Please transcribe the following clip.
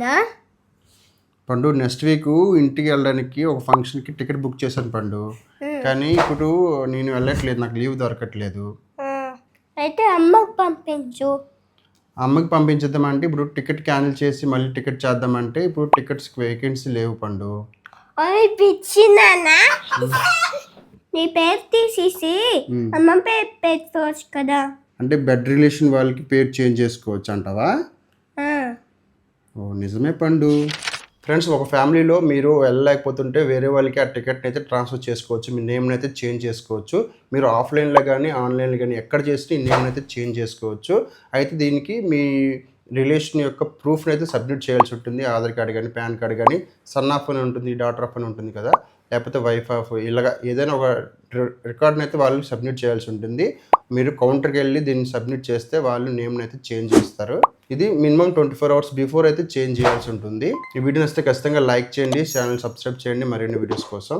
అవునా పండు next week ఇంటికి వెళ్ళడానికి ఒక ఫంక్షన్కి టికెట్ బుక్ చేశాను పండు. కానీ ఇప్పుడు నేను వెళ్ళట్లేదు, నాకు లీవ్ దొరకట్లేదు. అయితే అమ్మకు పంపించు. అమ్మకి పంపించేద్దామంటే ఇప్పుడు టికెట్ క్యాన్సిల్ చేసి మళ్ళీ టికెట్ చేద్దామంటే ఇప్పుడు టికెట్స్ వేకెన్సీ లేవు పండు. ఓయ్ పిచ్చినానా, నీ పేరు తీసేసి అమ్మ పేరు పెట్టుకోవచ్చు కదా. అంటే బెడ్ రిలేషన్ వాళ్ళకి పేరు చేంజ్ చేసుకోవచ్చు అంటావా? ఓ నిజమే పండు. ఫ్రెండ్స్, ఒక ఫ్యామిలీలో మీరు వెళ్ళలేకపోతుంటే వేరే వాళ్ళకి ఆ టికెట్ని అయితే ట్రాన్స్ఫర్ చేసుకోవచ్చు, మీ నేమ్ని అయితే చేంజ్ చేసుకోవచ్చు. మీరు ఆఫ్లైన్లో కానీ ఆన్లైన్లో కానీ ఎక్కడ చేస్తే ఈ నేమ్ని అయితే చేంజ్ చేసుకోవచ్చు. అయితే దీనికి మీ రిలేషన్ యొక్క ప్రూఫ్ని అయితే సబ్మిట్ చేయాల్సి ఉంటుంది. ఆధార్ కార్డు కానీ పాన్ కార్డు కానీ, సన్ ఆఫ్ అని ఉంటుంది, డాటర్ ఆఫ్ అని ఉంటుంది కదా, లేకపోతే వైఫ్ ఆఫ్, ఇలాగ ఏదైనా ఒక రికార్డ్ని అయితే వాళ్ళు సబ్మిట్ చేయాల్సి ఉంటుంది. మీరు కౌంటర్కి వెళ్ళి దీన్ని సబ్మిట్ చేస్తే వాళ్ళు నేమ్ని అయితే చేంజ్ చేస్తారు. ఇది మినిమం 24 hours బిఫోర్ అయితే చేంజ్ చేయాల్సి ఉంటుంది. ఈ వీడియో నచ్చితే ఖచ్చితంగా లైక్ చేయండి, ఛానల్ సబ్స్క్రైబ్ చేయండి మరిన్ని వీడియోస్ కోసం.